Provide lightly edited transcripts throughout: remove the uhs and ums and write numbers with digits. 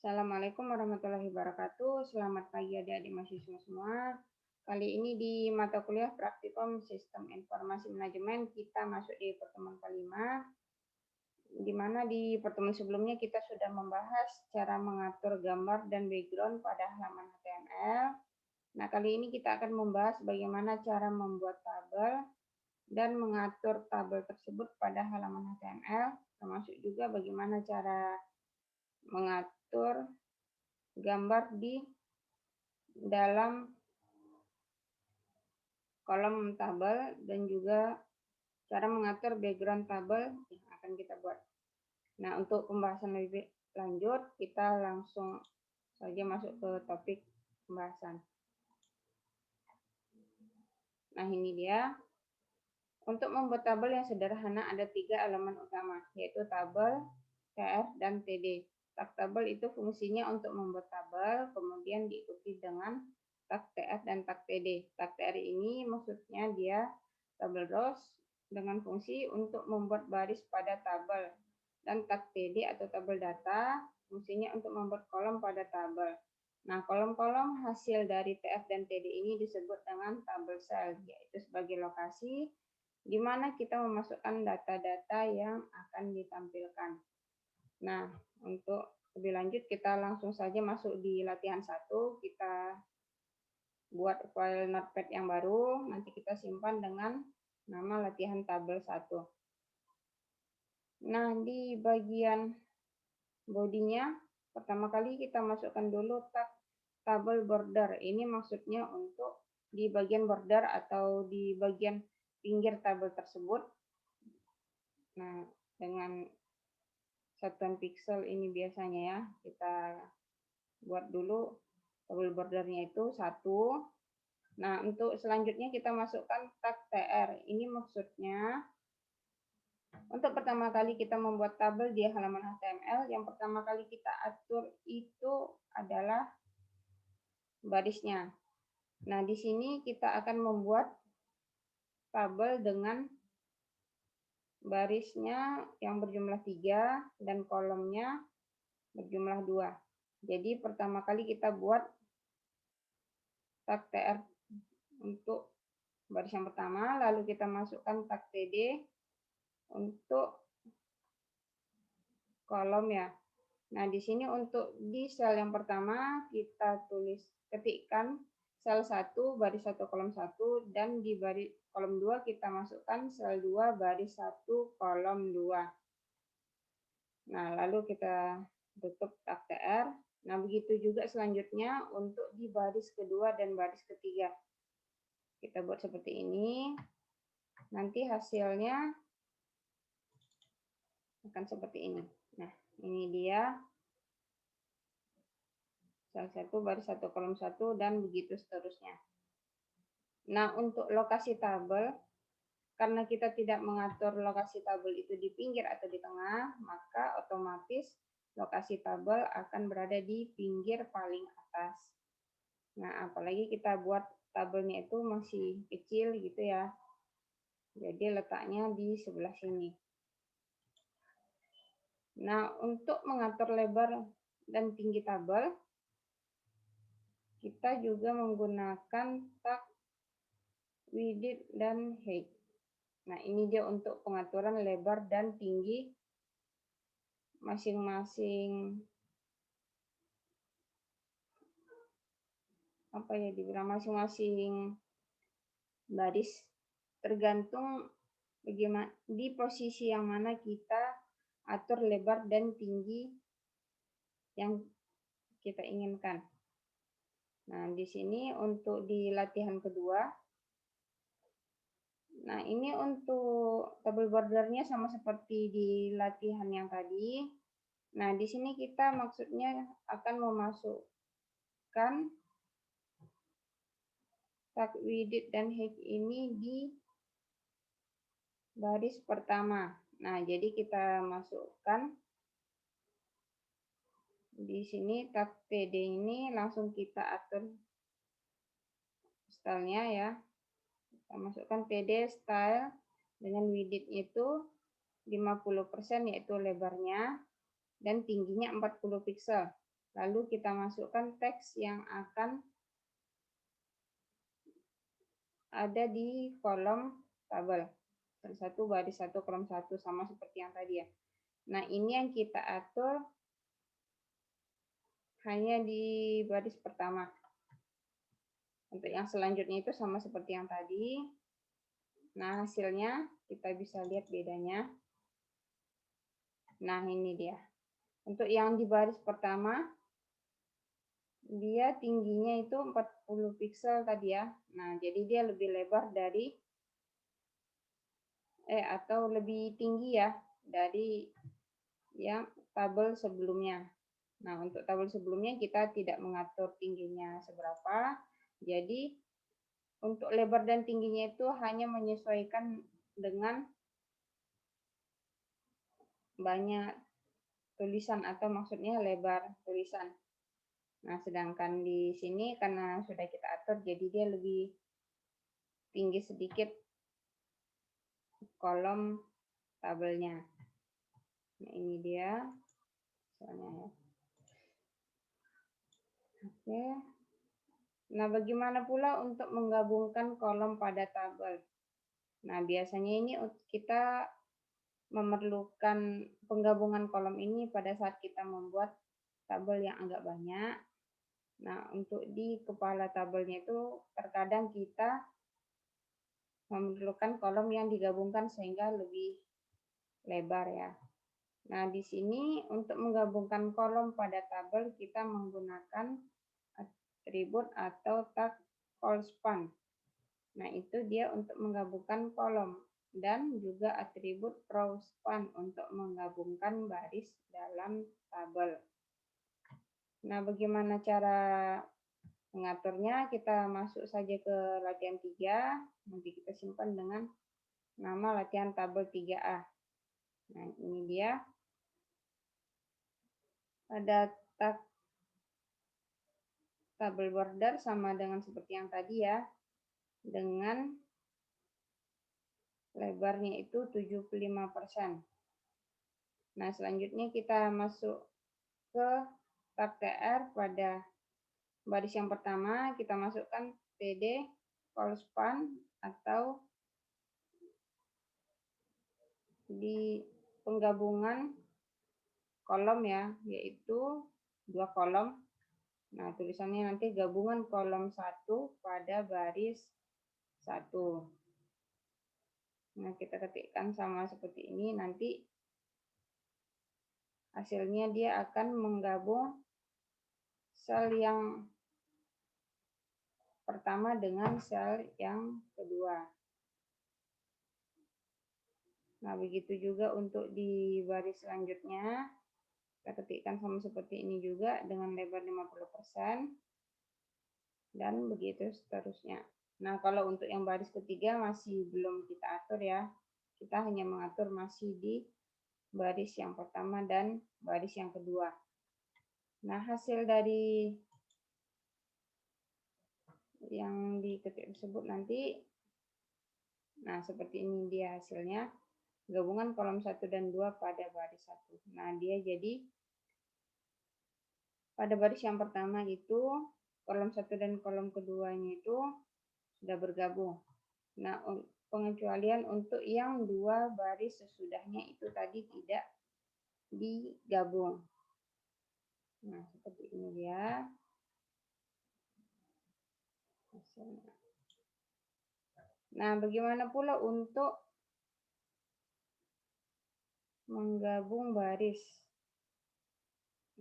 Assalamualaikum warahmatullahi wabarakatuh. Selamat pagi adik-adik mahasiswa semua. Kali ini di mata kuliah Praktikum Sistem Informasi Manajemen kita masuk di pertemuan kelima, di mana di pertemuan sebelumnya kita sudah membahas cara mengatur gambar dan background pada halaman HTML. Nah, kali ini kita akan membahas bagaimana cara membuat tabel dan mengatur tabel tersebut pada halaman HTML, termasuk juga bagaimana cara mengatur gambar di dalam kolom tabel dan juga cara mengatur background tabel yang akan kita buat. Nah, untuk pembahasan lebih lanjut, kita langsung saja masuk ke topik pembahasan. Nah, ini dia. Untuk membuat tabel yang sederhana ada 3 elemen utama, yaitu tabel, TF, dan TD. Tag tabel itu fungsinya untuk membuat tabel, kemudian diikuti dengan tag TF dan tag TD. Tag TR ini maksudnya dia tabel rows dengan fungsi untuk membuat baris pada tabel. Dan tag TD atau tabel data fungsinya untuk membuat kolom pada tabel. Nah, kolom-kolom hasil dari TF dan TD ini disebut dengan tabel sel, yaitu sebagai lokasi di mana kita memasukkan data-data yang akan ditampilkan. Nah, untuk lebih lanjut kita langsung saja masuk di latihan 1. Kita buat file notepad yang baru, nanti kita simpan dengan nama latihan tabel 1. Nah, di bagian bodinya, pertama kali kita masukkan dulu tag tabel border. Ini maksudnya untuk di bagian border atau di bagian pinggir tabel tersebut. Nah, dengan satuan pixel ini biasanya ya, kita buat dulu tabel bordernya itu 1. Nah, untuk selanjutnya kita masukkan tag TR. Ini maksudnya untuk pertama kali kita membuat tabel di halaman HTML, yang pertama kali kita atur itu adalah barisnya. Nah, di sini kita akan membuat tabel dengan barisnya yang berjumlah 3 dan kolomnya berjumlah 2. Jadi pertama kali kita buat tag TR untuk baris yang pertama, lalu kita masukkan tag TD untuk kolom ya. Nah, di sini untuk di sel yang pertama kita ketikkan sel 1 baris 1 kolom 1 dan di baris kolom 2 kita masukkan sel 2 baris 1 kolom 2. Nah, lalu kita tutup tag TR. Nah, begitu juga selanjutnya untuk di baris kedua dan baris ketiga. Kita buat seperti ini. Nanti hasilnya akan seperti ini. Nah, ini dia sel 1 baris 1 kolom 1 dan begitu seterusnya. Nah, untuk lokasi tabel, karena kita tidak mengatur lokasi tabel itu di pinggir atau di tengah, maka otomatis lokasi tabel akan berada di pinggir paling atas. Nah, apalagi kita buat tabelnya itu masih kecil gitu ya. Jadi letaknya di sebelah sini. Nah, untuk mengatur lebar dan tinggi tabel, kita juga menggunakan tag width dan height. Nah, ini dia untuk pengaturan lebar dan tinggi masing-masing masing-masing baris, tergantung bagaimana di posisi yang mana kita atur lebar dan tinggi yang kita inginkan. Nah, di sini untuk di latihan kedua. Nah, ini untuk tabel bordernya sama seperti di latihan yang tadi. Nah, di sini kita maksudnya akan memasukkan tag width dan height ini di baris pertama. Nah, jadi kita masukkan di sini tag TD ini langsung kita atur stylenya ya. Kita masukkan TD style dengan width itu 50% yaitu lebarnya dan tingginya 40 pixel. Lalu kita masukkan teks yang akan ada di kolom tabel. Satu baris 1 kolom 1 sama seperti yang tadi ya. Nah, ini yang kita atur hanya di baris pertama. Untuk yang selanjutnya itu sama seperti yang tadi. Nah, hasilnya kita bisa lihat bedanya. Nah, ini dia. Untuk yang di baris pertama, dia tingginya itu 40 pixel tadi ya. Nah, jadi dia lebih lebar dari atau lebih tinggi ya dari yang tabel sebelumnya. Nah, untuk tabel sebelumnya kita tidak mengatur tingginya seberapa. Jadi, untuk lebar dan tingginya itu hanya menyesuaikan dengan banyak tulisan atau maksudnya lebar tulisan. Nah, sedangkan di sini karena sudah kita atur jadi dia lebih tinggi sedikit kolom tabelnya. Nah, ini dia soalnya ya. Oke. Nah, bagaimana pula untuk menggabungkan kolom pada tabel? Nah, biasanya ini kita memerlukan penggabungan kolom ini pada saat kita membuat tabel yang agak banyak. Nah, untuk di kepala tabelnya itu terkadang kita memerlukan kolom yang digabungkan sehingga lebih lebar ya. Nah, di sini untuk menggabungkan kolom pada tabel kita menggunakan atribut atau tag callspan. Nah, itu dia untuk menggabungkan kolom dan juga atribut rowspan untuk menggabungkan baris dalam tabel. Nah, bagaimana cara mengaturnya? Kita masuk saja ke latihan 3, nanti kita simpan dengan nama latihan tabel 3A. Nah, ini dia. Ada tag tabel border sama dengan seperti yang tadi ya. Dengan lebarnya itu 75%. Nah, selanjutnya kita masuk ke tag TR pada baris yang pertama, kita masukkan TD callspan atau di penggabungan kolom ya, yaitu 2 kolom. Nah, tulisannya nanti gabungan kolom 1 pada baris 1. Nah, kita ketikkan sama seperti ini, nanti hasilnya dia akan menggabung sel yang pertama dengan sel yang kedua. Nah, begitu juga untuk di baris selanjutnya. Kita ketikkan sama seperti ini juga dengan lebar 50%. Dan begitu seterusnya. Nah, kalau untuk yang baris ketiga masih belum kita atur ya. Kita hanya mengatur masih di baris yang pertama dan baris yang kedua. Nah, hasil dari yang diketik tersebut nanti, nah seperti ini dia hasilnya. Gabungan kolom 1 dan 2 pada baris 1. Nah, dia jadi pada baris yang pertama itu kolom 1 dan kolom keduanya itu sudah bergabung. Nah, pengecualian untuk yang 2 baris sesudahnya itu tadi tidak digabung. Nah, seperti ini dia hasilnya. Nah, bagaimana pula untuk menggabung baris?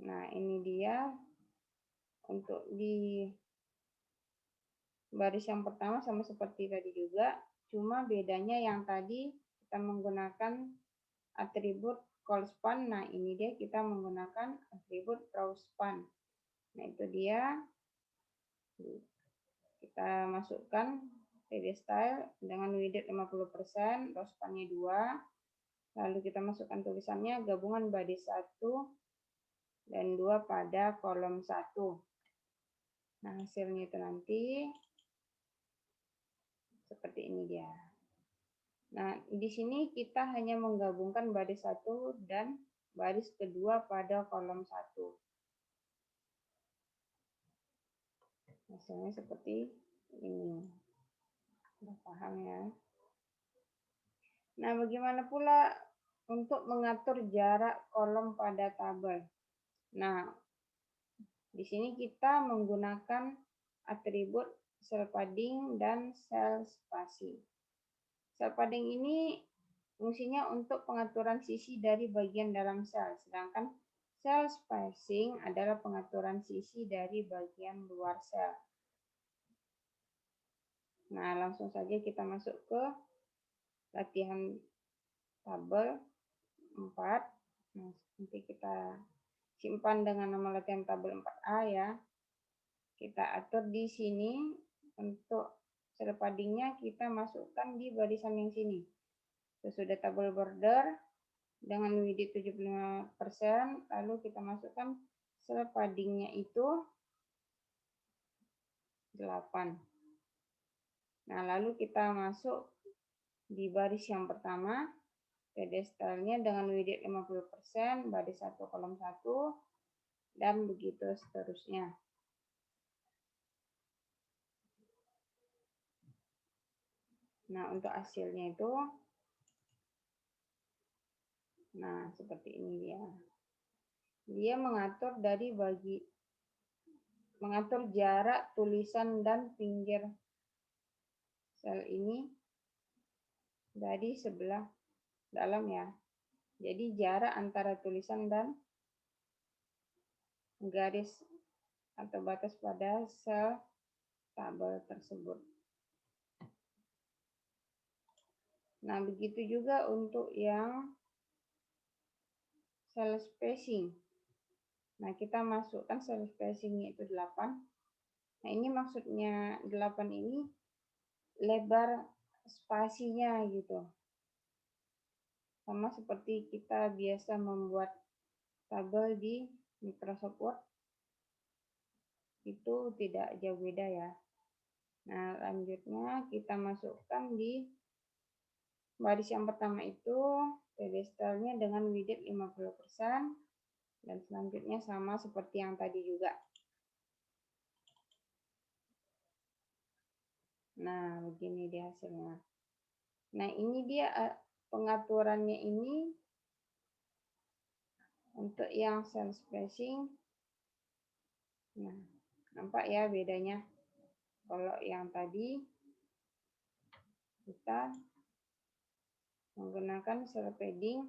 Nah, ini dia untuk di baris yang pertama sama seperti tadi juga, cuma bedanya yang tadi kita menggunakan atribut callspan. Nah, ini dia kita menggunakan atribut rowspan. Nah, itu dia. Kita masukkan TD style dengan width 50%, rowspan-nya 2. Lalu kita masukkan tulisannya gabungan baris 1 dan 2 pada kolom 1. Nah, hasilnya itu nanti seperti ini dia. Nah, di sini kita hanya menggabungkan baris 1 dan baris kedua pada kolom 1. Hasilnya seperti ini. Sudah paham ya? Nah, bagaimana pula untuk mengatur jarak kolom pada tabel? Nah, di sini kita menggunakan atribut sel padding dan sel spasi. Sel padding ini fungsinya untuk pengaturan sisi dari bagian dalam sel, sedangkan sel spacing adalah pengaturan sisi dari bagian luar sel. Nah, langsung saja kita masuk ke latihan tabel 4. Nah, nanti kita simpan dengan nama latihan tabel 4A ya. Kita atur di sini untuk sel paddingnya kita masukkan di barisan yang sini. Sesudah tabel border dengan width 75%, lalu kita masukkan sel paddingnya itu 8. Nah, lalu kita masuk di baris yang pertama, pedestalnya dengan width 50%, baris 1 kolom 1, dan begitu seterusnya. Nah, untuk hasilnya itu, nah seperti ini dia. Dia mengatur mengatur jarak tulisan dan pinggir sel ini dari sebelah dalam ya. Jadi jarak antara tulisan dan garis atau batas pada sel tabel tersebut. Nah, begitu juga untuk yang sel spacing. Nah, kita masukkan sel spacingnya itu 8. Nah, ini maksudnya 8 ini lebar spasinya gitu. Sama seperti kita biasa membuat tabel di Microsoft Word. Itu tidak jauh beda ya. Nah, lanjutnya kita masukkan di baris yang pertama itu pedestalnya dengan width 50%, dan selanjutnya sama seperti yang tadi juga. Nah, begini dia hasilnya. Nah, ini dia pengaturannya ini untuk yang sel spacing. Nah, nampak ya bedanya. Kalau yang tadi kita menggunakan sel padding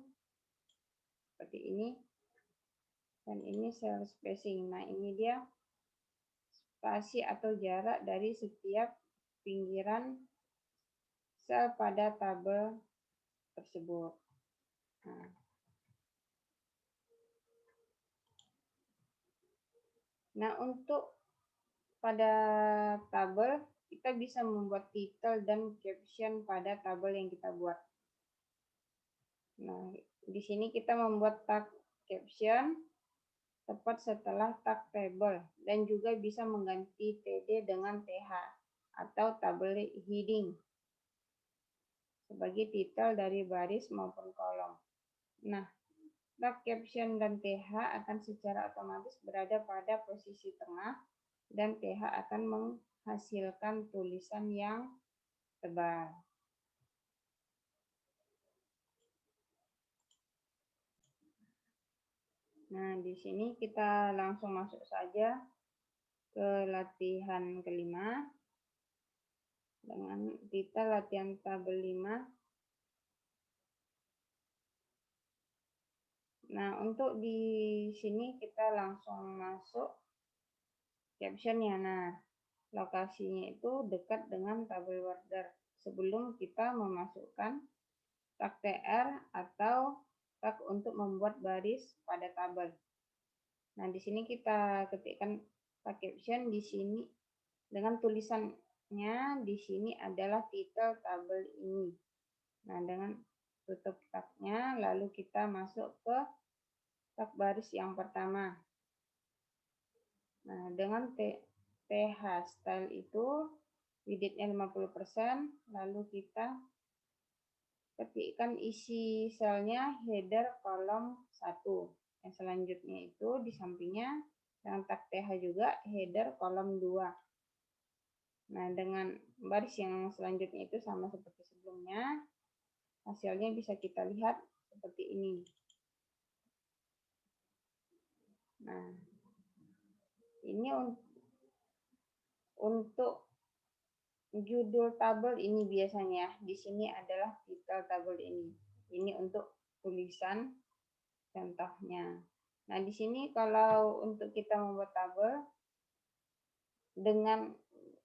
seperti ini, dan ini sel spacing. Nah, ini dia spasi atau jarak dari setiap pinggiran sel pada tabel tersebut. Nah, untuk pada tabel kita bisa membuat titel dan caption pada tabel yang kita buat. Nah, di sini kita membuat tag caption tepat setelah tag table, dan juga bisa mengganti TD dengan TH atau table heading sebagai titel dari baris maupun kolom. Nah, tag caption dan TH akan secara otomatis berada pada posisi tengah, dan TH akan menghasilkan tulisan yang tebal. Nah, di sini kita langsung masuk saja ke latihan kelima dengan titel latihan tabel 5. Nah, untuk di sini kita langsung masuk captionnya. Nah, lokasinya itu dekat dengan tabel border sebelum kita memasukkan tag TR atau tag untuk membuat baris pada tabel. Nah, di sini kita ketikkan tag caption di sini dengan tulisannya di sini adalah titel tabel ini. Nah, dengan tutup tagnya, lalu kita masuk ke tag baris yang pertama. Nah, dengan TH style itu width-nya 50%, lalu kita ketikkan isi selnya header kolom 1. Yang selanjutnya itu di sampingnya dengan tag TH juga header kolom 2. Nah, dengan baris yang selanjutnya itu sama seperti sebelumnya, hasilnya bisa kita lihat seperti ini. Nah, ini untuk judul tabel ini biasanya di sini adalah titel tabel ini. Ini untuk tulisan contohnya. Nah, di sini kalau untuk kita membuat tabel dengan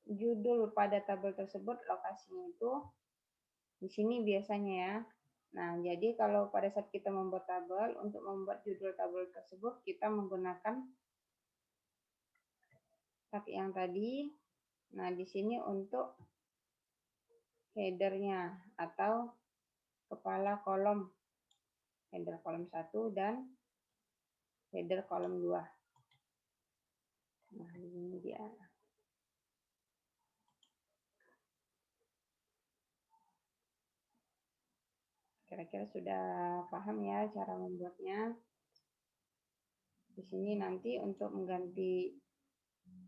judul pada tabel tersebut, lokasinya itu di sini biasanya ya. Nah, jadi kalau pada saat kita membuat tabel, untuk membuat judul tabel tersebut, kita menggunakan tag yang tadi. Nah, di sini untuk headernya atau kepala kolom, header kolom 1 dan header kolom 2. Nah, ini dia. Kira-kira sudah paham ya cara membuatnya. Di sini nanti untuk mengganti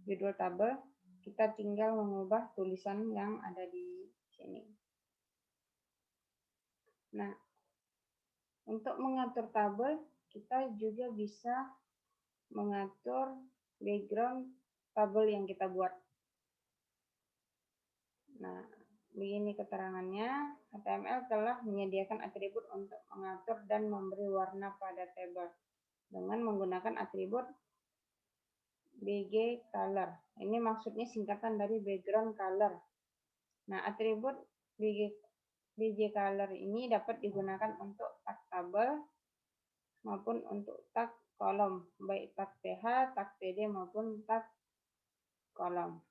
judul tabel, kita tinggal mengubah tulisan yang ada di sini. Nah, untuk mengatur tabel, kita juga bisa mengatur background tabel yang kita buat. Nah, begini keterangannya, HTML telah menyediakan atribut untuk mengatur dan memberi warna pada tabel dengan menggunakan atribut BG color. Ini maksudnya singkatan dari background color. Nah, atribut BG color ini dapat digunakan untuk tag tabel maupun untuk tag kolom, baik tag TH, tag TD maupun tag kolom.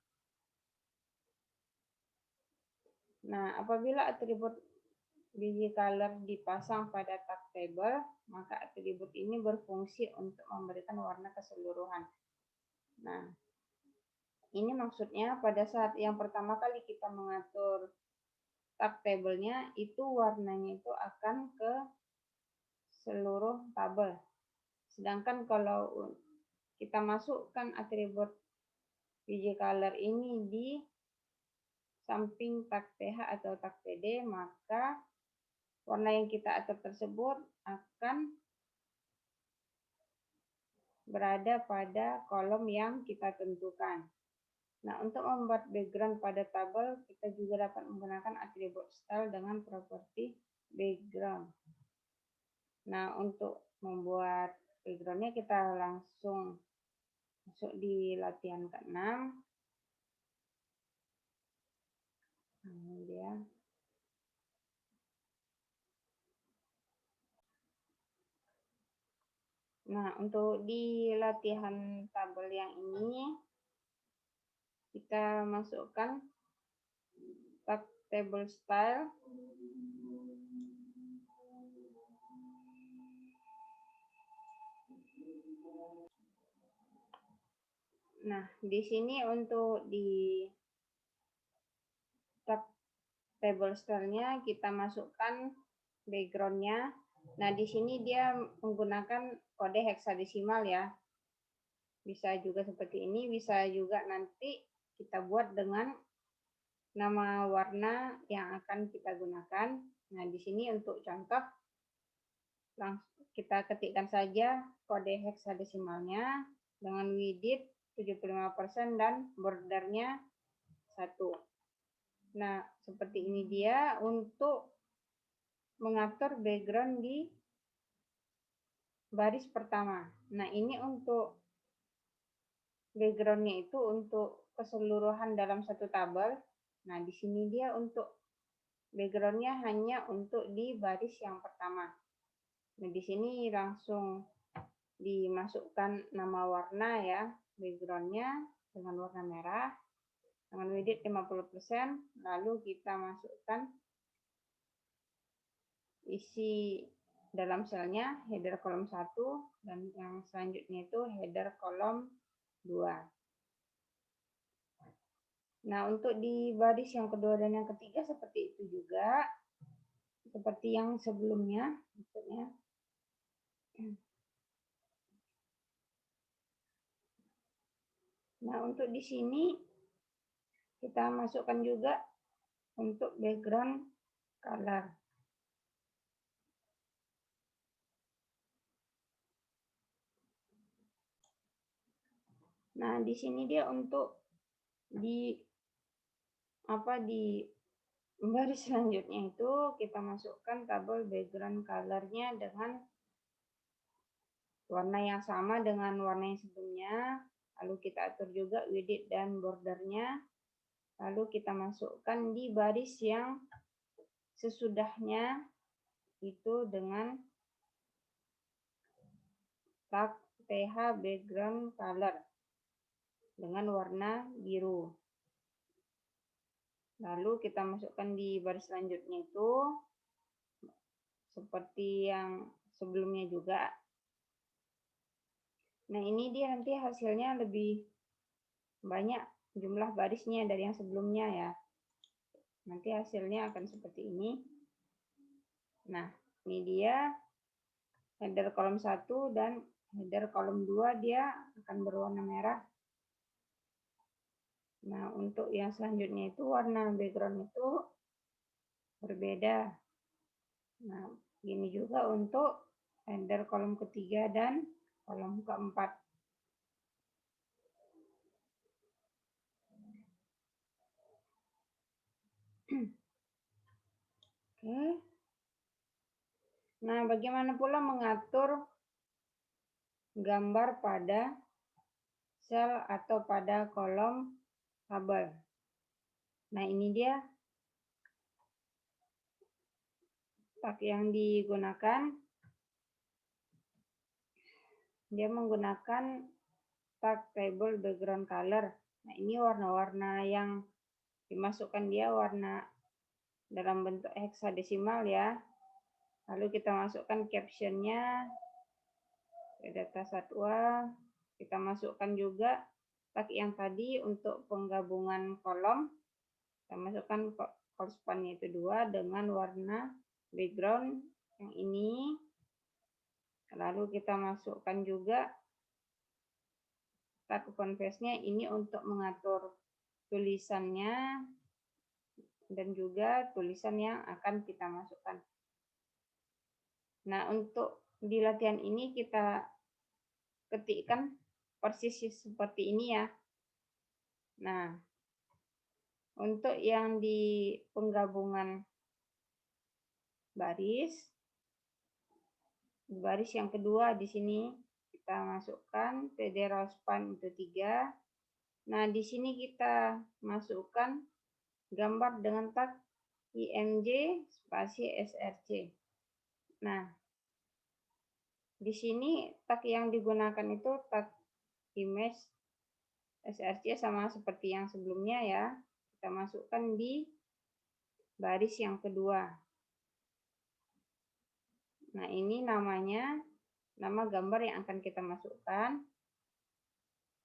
Nah, apabila atribut BG color dipasang pada tag table, maka atribut ini berfungsi untuk memberikan warna keseluruhan. Nah, ini maksudnya pada saat yang pertama kali kita mengatur tag table-nya, itu warnanya itu akan ke seluruh tabel. Sedangkan kalau kita masukkan atribut BG color ini di samping tag TH atau tag TD, maka warna yang kita atur tersebut akan berada pada kolom yang kita tentukan. Nah, untuk membuat background pada tabel, kita juga dapat menggunakan atribut style dengan properti background. Nah, untuk membuat backgroundnya kita langsung masuk di latihan ke-6. Ini dia. Nah, untuk di latihan tabel yang ini, kita masukkan tag table style. Nah, di sini untuk di tag table style-nya kita masukkan background-nya. Nah, di sini dia menggunakan kode heksadesimal ya. Bisa juga seperti ini, bisa juga nanti kita buat dengan nama warna yang akan kita gunakan. Nah, di sini untuk contoh, langsung kita ketikkan saja kode heksadesimalnya dengan width 75% dan bordernya 1. Nah, seperti ini dia untuk mengatur background di baris pertama. Nah, ini untuk backgroundnya itu untuk keseluruhan dalam satu tabel. Nah, di sini dia untuk backgroundnya hanya untuk di baris yang pertama. Nah, di sini langsung dimasukkan nama warna ya, backgroundnya dengan warna merah, dengan width 50%, lalu kita masukkan isi dalam selnya header kolom 1 dan yang selanjutnya itu header kolom 2. Nah, untuk di baris yang kedua dan yang ketiga seperti itu juga, seperti yang sebelumnya maksudnya. Nah, untuk di sini Kita masukkan juga untuk background color. Nah, di sini dia untuk di baris selanjutnya itu kita masukkan tabel background color-nya dengan warna yang sama dengan warna yang sebelumnya. Lalu kita atur juga width dan bordernya. Lalu kita masukkan di baris yang sesudahnya itu dengan tag TH background color dengan warna biru. Lalu kita masukkan di baris selanjutnya itu seperti yang sebelumnya juga. Nah, ini dia nanti hasilnya lebih banyak jumlah barisnya dari yang sebelumnya ya. Nanti hasilnya akan seperti ini. Nah, ini dia header kolom 1 dan header kolom 2 dia akan berwarna merah. Nah, untuk yang selanjutnya itu warna background itu berbeda. Nah, ini juga untuk header kolom ketiga dan kolom keempat. Oke. Nah, bagaimana pula mengatur gambar pada sel atau pada kolom tabel? Nah, ini dia tag yang digunakan. Dia menggunakan tag table background color. Nah, ini warna-warna yang dimasukkan dia warna dalam bentuk heksadesimal ya. Lalu kita masukkan captionnya ke data satwa. Kita masukkan juga tag yang tadi untuk penggabungan kolom. Kita masukkan korresponnya itu 2 dengan warna background yang ini. Lalu kita masukkan juga tag converse-nya ini untuk mengatur tulisannya dan juga tulisan yang akan kita masukkan. Nah, untuk di latihan ini kita ketikkan persis seperti ini ya. Nah, untuk yang di penggabungan baris yang kedua di sini kita masukkan Federalspan itu 3. Nah, di sini kita masukkan gambar dengan tag IMG spasi SRC. Nah, di sini tag yang digunakan itu tag image SRC sama seperti yang sebelumnya ya. Kita masukkan di baris yang kedua. Nah, ini namanya nama gambar yang akan kita masukkan.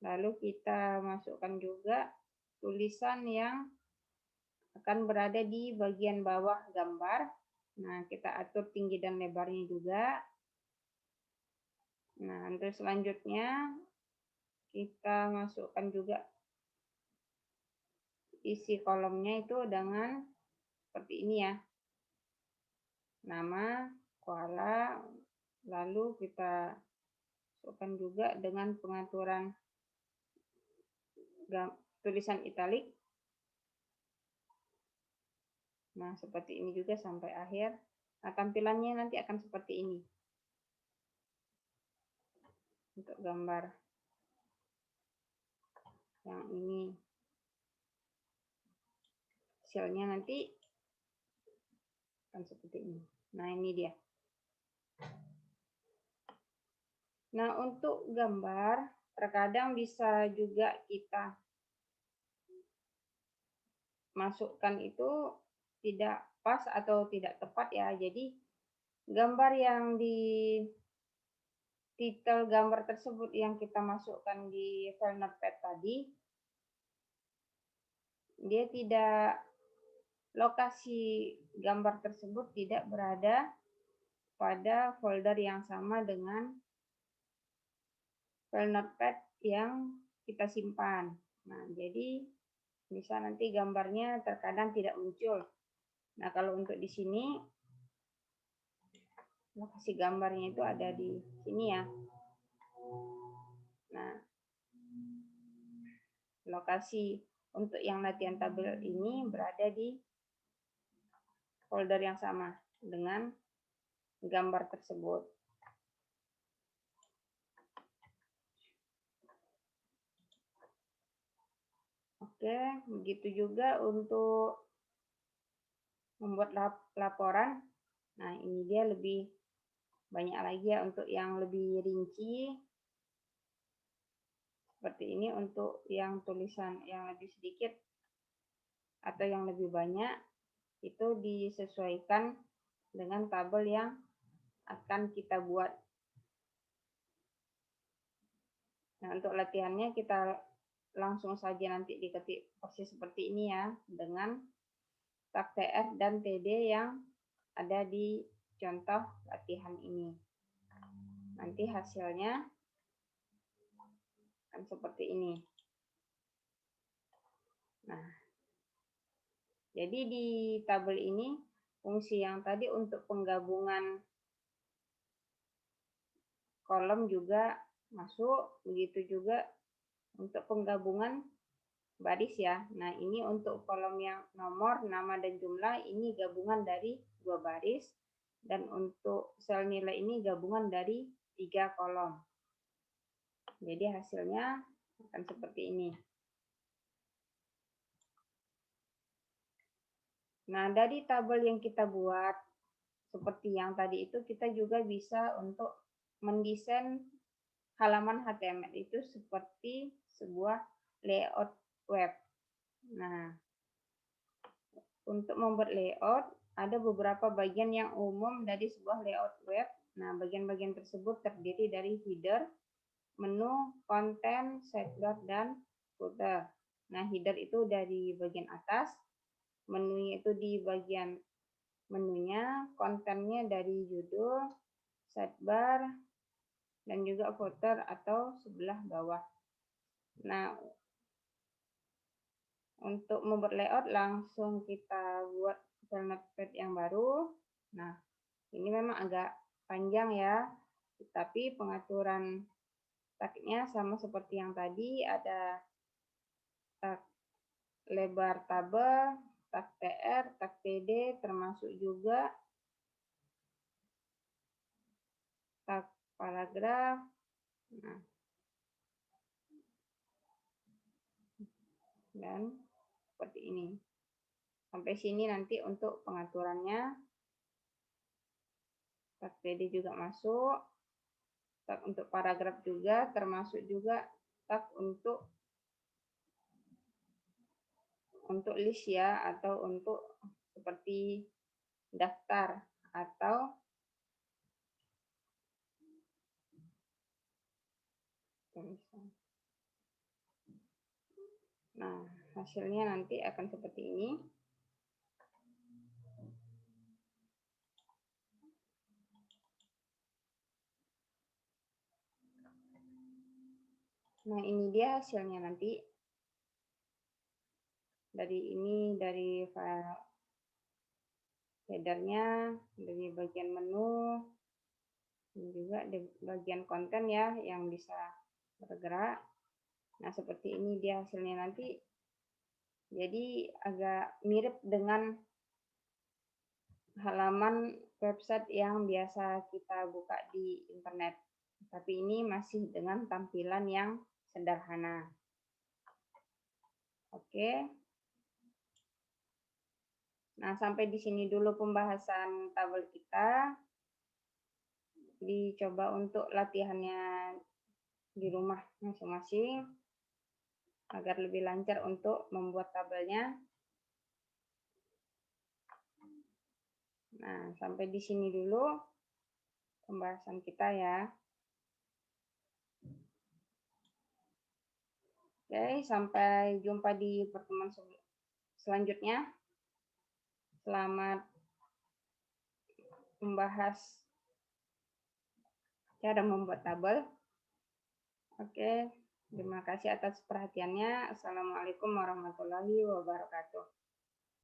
Lalu kita masukkan juga tulisan yang akan berada di bagian bawah gambar. Nah, kita atur tinggi dan lebarnya juga. Nah, untuk selanjutnya kita masukkan juga isi kolomnya itu dengan seperti ini ya. Nama, koala, lalu kita masukkan juga dengan pengaturan tulisan italik. Nah, seperti ini juga sampai akhir. Nah, tampilannya nanti akan seperti ini. Untuk gambar yang ini. Hasilnya nanti akan seperti ini. Nah, ini dia. Nah, untuk gambar, terkadang bisa juga kita masukkan itu tidak pas atau tidak tepat ya. Jadi, gambar yang di titel gambar tersebut yang kita masukkan di file notepad tadi, dia tidak, lokasi gambar tersebut tidak berada pada folder yang sama dengan file notepad yang kita simpan. Nah, jadi bisa nanti gambarnya terkadang tidak muncul. Nah, kalau untuk di sini lokasi gambarnya itu ada di sini ya. Nah, lokasi untuk yang latihan tabel ini berada di folder yang sama dengan gambar tersebut. Oke, begitu juga untuk membuat laporan. Nah, ini dia lebih banyak lagi ya untuk yang lebih rinci. Seperti ini untuk yang tulisan yang lebih sedikit atau yang lebih banyak itu disesuaikan dengan tabel yang akan kita buat. Nah, untuk latihannya kita langsung saja nanti diketik persis seperti ini ya, dengan tag TR dan TD yang ada di contoh latihan ini. Nanti hasilnya akan seperti ini. Nah, jadi di tabel ini fungsi yang tadi untuk penggabungan kolom juga masuk, begitu juga untuk penggabungan baris ya. Nah, ini untuk kolom yang nomor, nama, dan jumlah, ini gabungan dari 2 baris. Dan untuk sel nilai ini gabungan dari 3 kolom. Jadi hasilnya akan seperti ini. Nah, dari tabel yang kita buat, seperti yang tadi itu, kita juga bisa untuk mendesain halaman HTML itu seperti sebuah layout web. Nah, untuk membuat layout, ada beberapa bagian yang umum dari sebuah layout web. Nah, bagian-bagian tersebut terdiri dari header, menu, konten, sidebar, dan footer. Nah, header itu dari bagian atas, menunya itu di bagian menunya, kontennya dari judul, sidebar, dan juga footer atau sebelah bawah. Nah, untuk membuat layout langsung kita buat file notepad yang baru. Nah, ini memang agak panjang ya, tapi pengaturan tagnya sama seperti yang tadi, ada tag lebar tabel, tag TR, tag TD, termasuk juga tag paragraf. Nah, dan seperti ini. Sampai sini nanti untuk pengaturannya. Tag TD juga masuk. Tag untuk paragraf juga, termasuk juga tag untuk list ya, atau untuk seperti daftar atau nah, hasilnya nanti akan seperti ini. Nah, ini dia hasilnya nanti. Dari file headernya, dari bagian menu, dan juga di bagian konten ya yang bisa bergerak. Nah, seperti ini dia hasilnya nanti. Jadi agak mirip dengan halaman website yang biasa kita buka di internet. Tapi ini masih dengan tampilan yang sederhana. Oke. Nah, sampai di sini dulu pembahasan tabel kita. Dicoba untuk latihannya di rumah masing-masing agar lebih lancar untuk membuat tabelnya. Nah, sampai di sini dulu pembahasan kita ya. Oke, sampai jumpa di pertemuan selanjutnya. Selamat membahas cara membuat tabel. Oke. Terima kasih atas perhatiannya. Assalamualaikum warahmatullahi wabarakatuh.